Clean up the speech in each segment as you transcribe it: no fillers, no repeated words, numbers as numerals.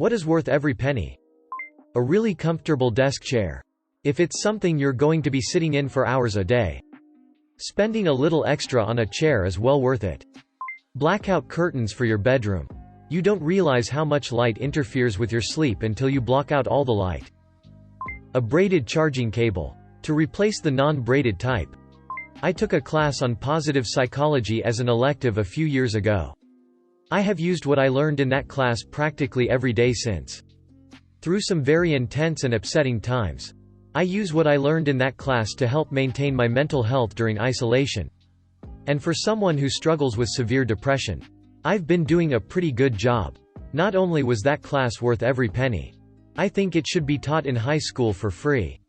What is worth every penny? A really comfortable desk chair. If it's something you're going to be sitting in for hours a day, spending a little extra on a chair is well worth it. Blackout curtains for your bedroom. You don't realize how much light interferes with your sleep until you block out all the light. A braided charging cable. To replace the non-braided type. I took a class on positive psychology as an elective a few years ago. I have used what I learned in that class practically every day since. Through some very intense and upsetting times, I use what I learned in that class to help maintain my mental health during isolation. And for someone who struggles with severe depression, I've been doing a pretty good job. Not only was that class worth every penny, I think it should be taught in high school for free.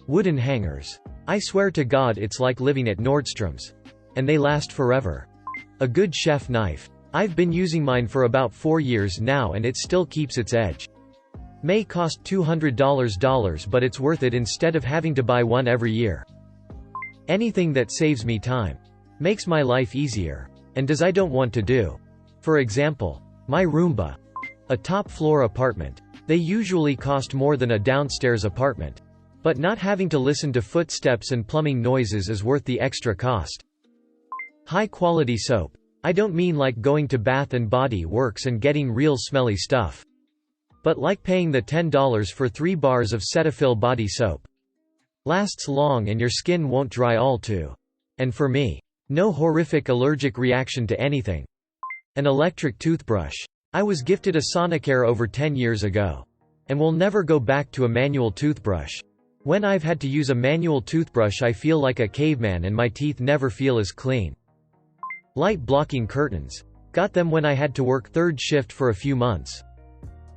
Wooden hangers. I swear to God it's like living at Nordstrom's. And they last forever. A good chef knife. I've been using mine for about 4 years now and it still keeps its edge. May cost $200, but it's worth it instead of having to buy one every year. Anything that saves me time, makes my life easier, and does I don't want to do. For example, my Roomba. A top-floor apartment. They usually cost more than a downstairs apartment. But not having to listen to footsteps and plumbing noises is worth the extra cost. High-quality soap. I don't mean like going to Bath & Body Works and getting real smelly stuff. But like paying the $10 for 3 bars of Cetaphil body soap. Lasts long and your skin won't dry all too. And for me, no horrific allergic reaction to anything. An electric toothbrush. I was gifted a Sonicare over 10 years ago. And will never go back to a manual toothbrush. When I've had to use a manual toothbrush I feel like a caveman and my teeth never feel as clean. Light blocking curtains. Got them when I had to work third shift for a few months.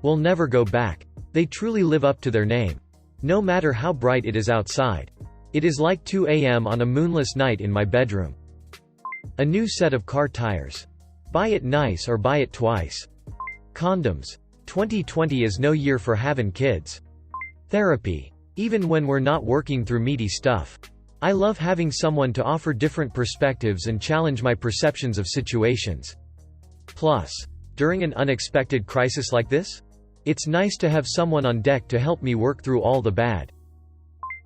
Will never go back. They truly live up to their name. No matter how bright it is outside. It is like 2 a.m. on a moonless night in my bedroom. A new set of car tires. Buy it nice or buy it twice. Condoms. 2020 is no year for having kids. Therapy. Even when we're not working through meaty stuff. I love having someone to offer different perspectives and challenge my perceptions of situations. Plus, during an unexpected crisis like this, it's nice to have someone on deck to help me work through all the bad.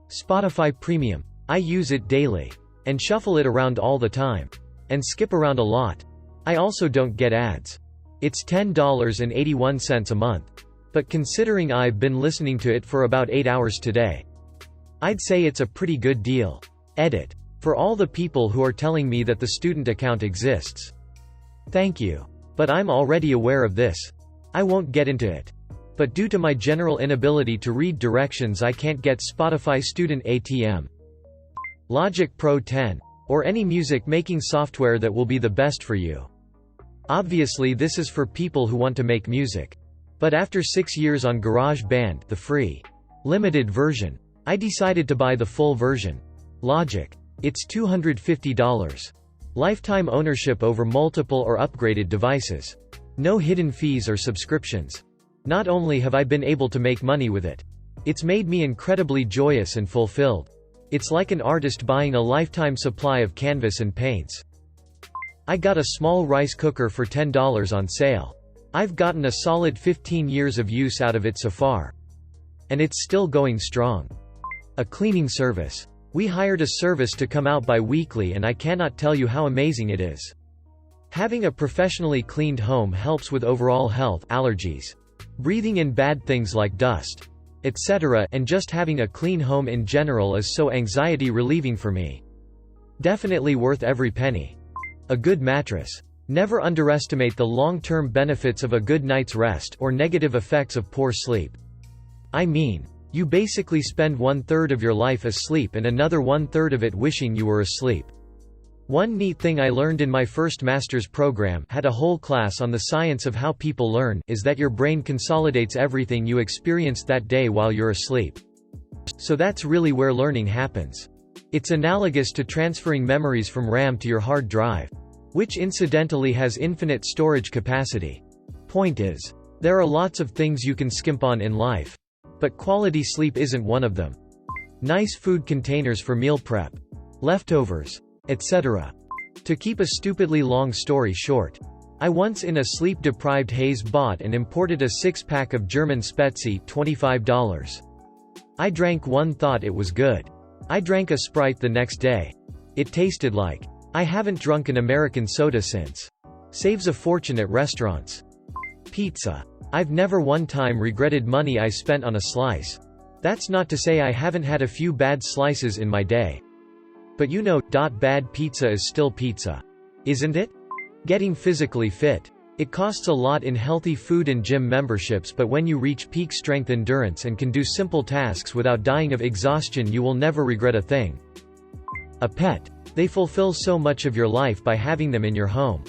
Spotify Premium. I use it daily. And shuffle it around all the time. And skip around a lot. I also don't get ads. It's $10.81 a month. But considering I've been listening to it for about 8 hours today, I'd say it's a pretty good deal. Edit. For all the people who are telling me that the student account exists. Thank you. But I'm already aware of this. I won't get into it. But due to my general inability to read directions I can't get Spotify Student ATM. Logic Pro 10. Or any music making software that will be the best for you. Obviously this is for people who want to make music. But after 6 years on GarageBand, the free, limited version, I decided to buy the full version. Logic. It's $250. Lifetime ownership over multiple or upgraded devices. No hidden fees or subscriptions. Not only have I been able to make money with it, it's made me incredibly joyous and fulfilled. It's like an artist buying a lifetime supply of canvas and paints. I got a small rice cooker for $10 on sale. I've gotten a solid 15 years of use out of it so far. And it's still going strong. A cleaning service. We hired a service to come out bi-weekly and I cannot tell you how amazing it is. Having a professionally cleaned home helps with overall health, allergies, breathing in bad things like dust, etc., and just having a clean home in general is so anxiety relieving for me. Definitely worth every penny. A good mattress. Never underestimate the long-term benefits of a good night's rest or negative effects of poor sleep. I mean, you basically spend 1/3 of your life asleep and another 1/3 of it wishing you were asleep. One neat thing I learned in my first master's program, had a whole class on the science of how people learn, is that your brain consolidates everything you experienced that day while you're asleep. So that's really where learning happens. It's analogous to transferring memories from RAM to your hard drive, which incidentally has infinite storage capacity. Point is, there are lots of things you can skimp on in life. But quality sleep isn't one of them. Nice food containers for meal prep, leftovers, etc. To keep a stupidly long story short, I once in a sleep-deprived haze bought and imported a 6-pack of German Spezi, $25. I drank one, thought it was good. I drank a Sprite the next day. It tasted like. I haven't drunk an American soda since. Saves a fortune at restaurants. Pizza. I've never one time regretted money I spent on a slice. That's not to say I haven't had a few bad slices in my day. But you know, bad pizza is still pizza. Isn't it? Getting physically fit. It costs a lot in healthy food and gym memberships, but when you reach peak strength endurance and can do simple tasks without dying of exhaustion, you will never regret a thing. A pet. They fulfill so much of your life by having them in your home.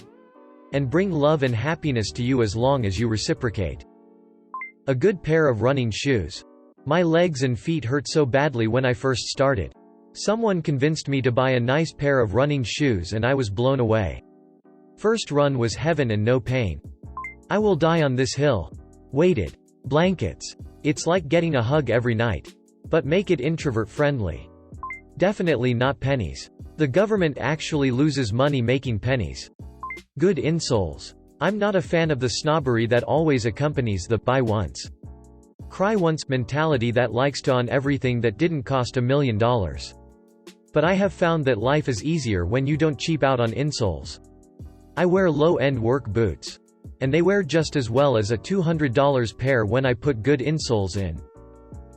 And bring love and happiness to you as long as you reciprocate. A good pair of running shoes. My legs and feet hurt so badly when I first started. Someone convinced me to buy a nice pair of running shoes and I was blown away. First run was heaven and no pain. I will die on this hill. Weighted. Blankets. It's like getting a hug every night. But make it introvert friendly. Definitely not pennies. The government actually loses money making pennies. Good insoles. I'm not a fan of the snobbery that always accompanies the buy once, cry once mentality that likes to own everything that didn't cost $1 million. But I have found that life is easier when you don't cheap out on insoles. I wear low-end work boots. And they wear just as well as a $200 pair when I put good insoles in.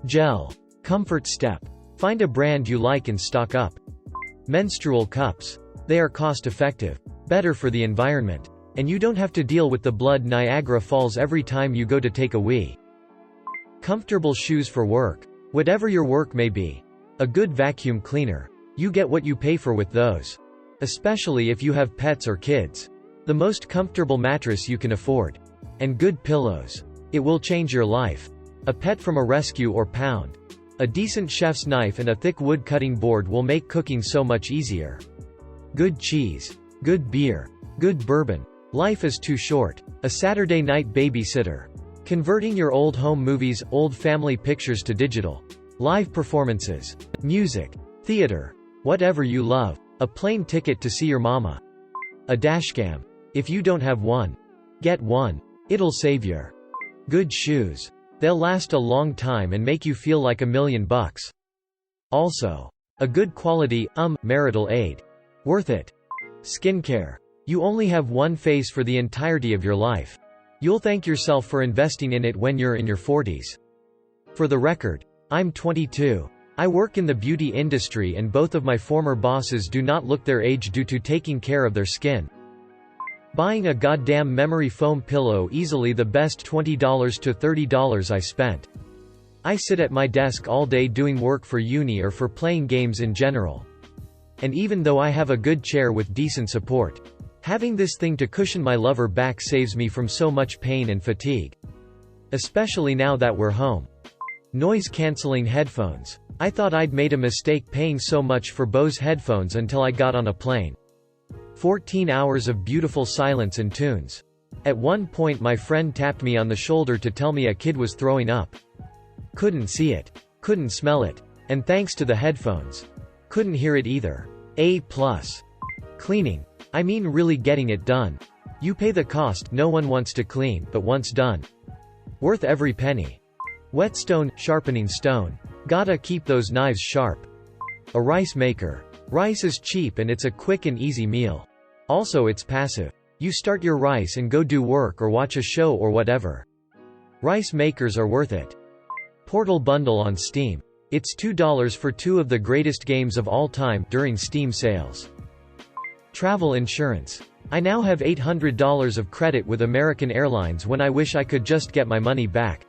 Gel. Comfort step. Find a brand you like and stock up. Menstrual cups. They are cost-effective. Better for the environment. And you don't have to deal with the blood Niagara Falls every time you go to take a wee. Comfortable shoes for work. Whatever your work may be. A good vacuum cleaner. You get what you pay for with those. Especially if you have pets or kids. The most comfortable mattress you can afford. And good pillows. It will change your life. A pet from a rescue or pound. A decent chef's knife and a thick wood cutting board will make cooking so much easier. Good cheese. Good beer. Good bourbon. Life is too short. A Saturday night babysitter. Converting your old home movies, old family pictures to digital. Live performances. Music. Theater. Whatever you love. A plane ticket to see your mama. A dashcam. If you don't have one, get one. It'll save your. Good shoes. They'll last a long time and make you feel like $1 million. Also. A good quality, marital aid. Worth it. Skincare. You only have one face for the entirety of your life. You'll thank yourself for investing in it when you're in your 40s. For the record, I'm 22. I work in the beauty industry and both of my former bosses do not look their age due to taking care of their skin. Buying a goddamn memory foam pillow, easily the best $20 to $30 I spent. I sit at my desk all day doing work for uni or for playing games in general. And even though I have a good chair with decent support, having this thing to cushion my lower back saves me from so much pain and fatigue. Especially now that we're home. Noise-canceling headphones. I thought I'd made a mistake paying so much for Bose headphones until I got on a plane. 14 hours of beautiful silence and tunes. At one point my friend tapped me on the shoulder to tell me a kid was throwing up. Couldn't see it. Couldn't smell it. And thanks to the headphones. Couldn't hear it either. A+. Cleaning. I mean really getting it done. You pay the cost, no one wants to clean, but once done. Worth every penny. Whetstone, sharpening stone. Gotta keep those knives sharp. A rice maker. Rice is cheap and it's a quick and easy meal. Also it's passive. You start your rice and go do work or watch a show or whatever. Rice makers are worth it. Portal bundle on Steam. It's $2 for 2 of the greatest games of all time during Steam sales. Travel insurance. I now have $800 of credit with American Airlines when I wish I could just get my money back.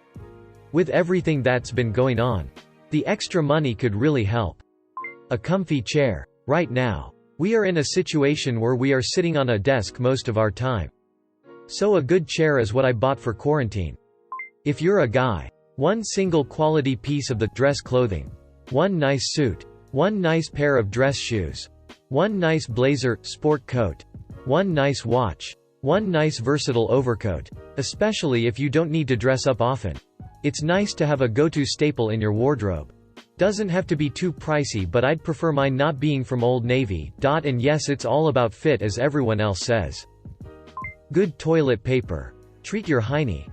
With everything that's been going on, the extra money could really help. A comfy chair. Right now, we are in a situation where we are sitting on a desk most of our time. So a good chair is what I bought for quarantine. If you're a guy, one single quality piece of the dress clothing. One nice suit. One nice pair of dress shoes. One nice blazer, sport coat. One nice watch. One nice versatile overcoat. Especially if you don't need to dress up often. It's nice to have a go-to staple in your wardrobe. Doesn't have to be too pricey, but I'd prefer mine not being from Old Navy. And yes, it's all about fit as everyone else says. Good toilet paper. Treat your hiney.